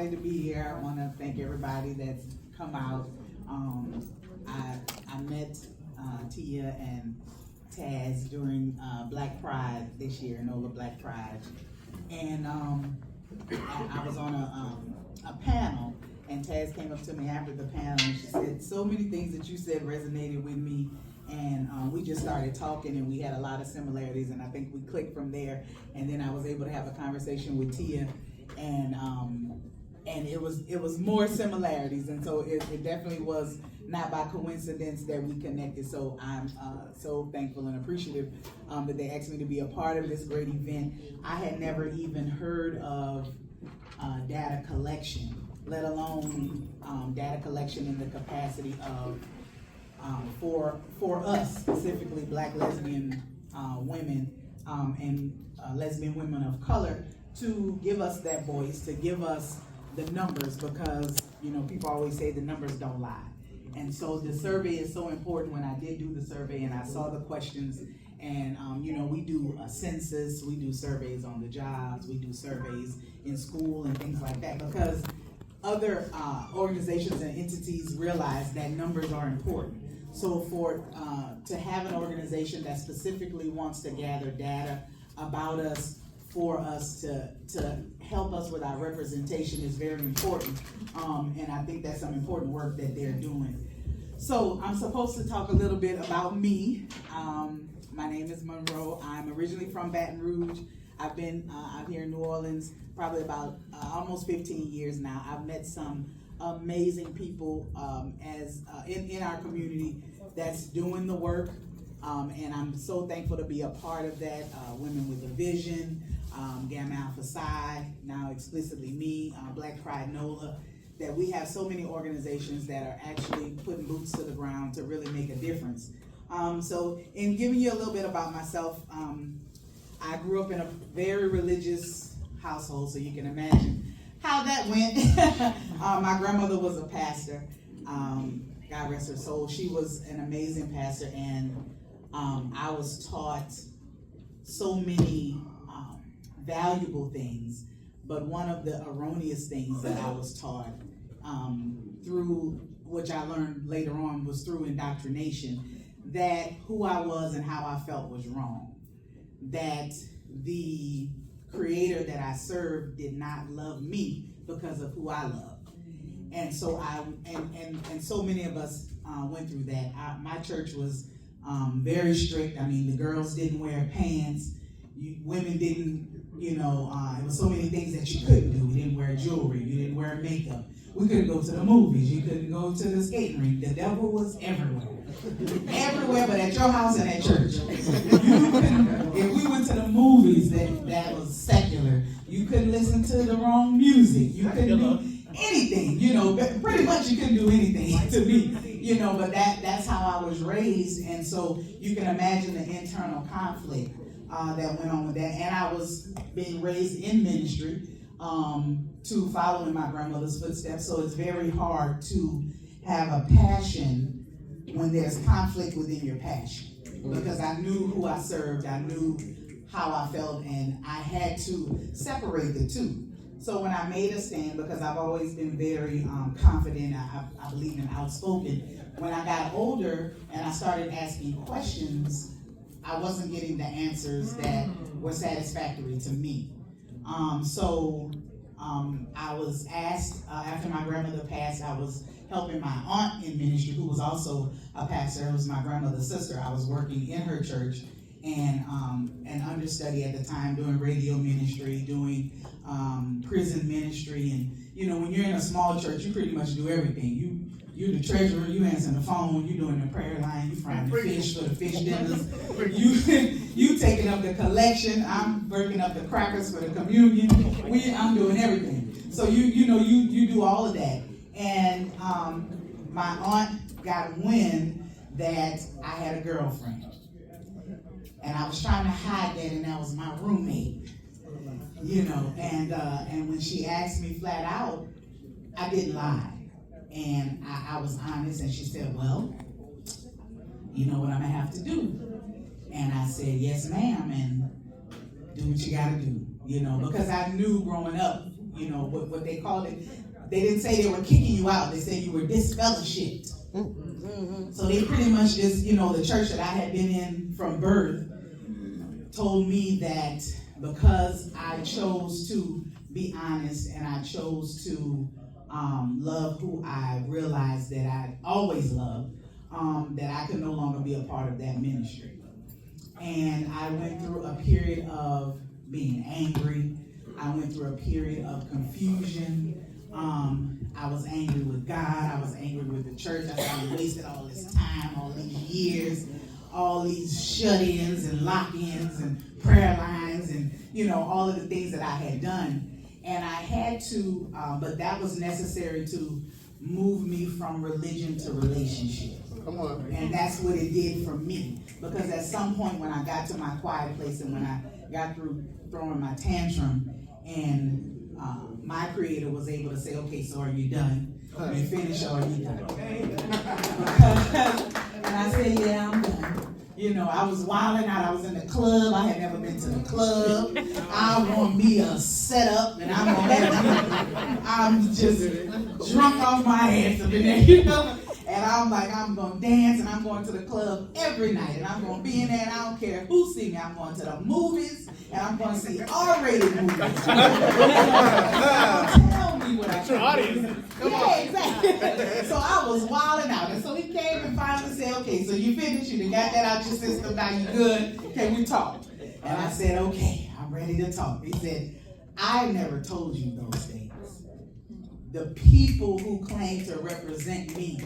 excited to be here. I want to thank everybody that's come out. I met Tia and Taz during Black Pride this year, NOLA Black Pride, and I was on a panel, and Taz came up to me after the panel and she said, so many things that you said resonated with me, and we just started talking and we had a lot of similarities, and I think we clicked from there, and then I was able to have a conversation with Tia, and it was more similarities, and so it definitely was not by coincidence that we connected. So I'm so thankful and appreciative that they asked me to be a part of this great event. I had never even heard of data collection, let alone data collection in the capacity of for us, specifically Black lesbian women and lesbian women of color, to give us that voice, to give us the numbers, because people always say the numbers don't lie. And so the survey is so important. When I did do the survey and I saw the questions, and we do a census, we do surveys on the jobs, we do surveys in school and things like that, because other organizations and entities realize that numbers are important. So to have an organization that specifically wants to gather data about us, for us to help us with our representation is very important, and I think that's some important work that they're doing. So I'm supposed to talk a little bit about me. My name is Monroe. I'm originally from Baton Rouge. I've been out here in New Orleans probably about almost 15 years now. I've met some amazing people in our community that's doing the work, and I'm so thankful to be a part of that. Women with a Vision, Gamma Alpha Psi, now explicitly me, Black Pride NOLA, that we have so many organizations that are actually putting boots to the ground to really make a difference. So in giving you a little bit about myself, I grew up in a very religious household, so you can imagine how that went. My grandmother was a pastor, God rest her soul. She was an amazing pastor, and I was taught so many valuable things, but one of the erroneous things that I was taught through, which I learned later on, was through indoctrination, that who I was and how I felt was wrong, that the creator that I served did not love me because of who I loved. And so and so many of us went through that. My church was very strict. I mean, the girls didn't wear pants, women didn't, it was so many things that you couldn't do. You didn't wear jewelry, you didn't wear makeup. We couldn't go to the movies, you couldn't go to the skating rink. The devil was everywhere. Everywhere but at your house and at church. If we went to the movies, that was secular. You couldn't listen to the wrong music. You couldn't do anything, pretty much you couldn't do anything to me, but that's how I was raised. And so you can imagine the internal conflict that went on with that. And I was being raised in ministry, to follow in my grandmother's footsteps. So it's very hard to have a passion when there's conflict within your passion. Because I knew who I served, I knew how I felt, and I had to separate the two. So when I made a stand, because I've always been very confident, I believe in outspoken, when I got older and I started asking questions, I wasn't getting the answers that were satisfactory to me. I was asked, after my grandmother passed, I was helping my aunt in ministry, who was also a pastor. It was my grandmother's sister. I was working in her church and an understudy at the time, doing radio ministry, doing prison ministry. And when you're in a small church, you pretty much do everything. You're the treasurer, you answering the phone, you doing the prayer line, you frying the fish for the fish dinners, you taking up the collection, I'm working up the crackers for the communion, I'm doing everything. So you do all of that. And my aunt got wind that I had a girlfriend. And I was trying to hide that, and that was my roommate. And when she asked me flat out, I didn't lie. And I was honest, and she said, well, you know what I'm gonna have to do. And I said, yes, ma'am, and do what you gotta do, because I knew growing up you know, what they called it. They didn't say they were kicking you out. They said you were disfellowshipped. So they pretty much just, you know, the church that I had been in from birth told me that because I chose to be honest and I chose to love who I realized that I always loved, that I could no longer be a part of that ministry. And I went through a period of being angry. I went through a period of confusion. I was angry with God. I was angry with the church. I said I wasted all this time, all these years, all these shut-ins and lock-ins and prayer lines and, you know, all of the things that I had done. And I had to, but that was necessary to move me from religion to relationship. Come on. And that's what it did for me. Because at some point when I got to my quiet place and when I got through throwing my tantrum and my creator was able to say, okay, so are you done? Are you finished or are you done? And I said, yeah, I'm done. You know, I was wilding out. I was in the club. I had never been to the club. I want me a setup, and I'm just drunk off my ass up in there, you know. And I'm like, I'm going to dance, and I'm going to the club every night, and I'm going to be in there, and I don't care who see me. I'm going to the movies, and I'm going to see R-rated movies. Tell me what I can. Yeah, exactly. So I was wilding out, and so he came and finally said, okay, so you finished, you got that out your system, now you good, can we talk? And I said, okay, I'm ready to talk. He said, I never told you those things. The people who claim to represent me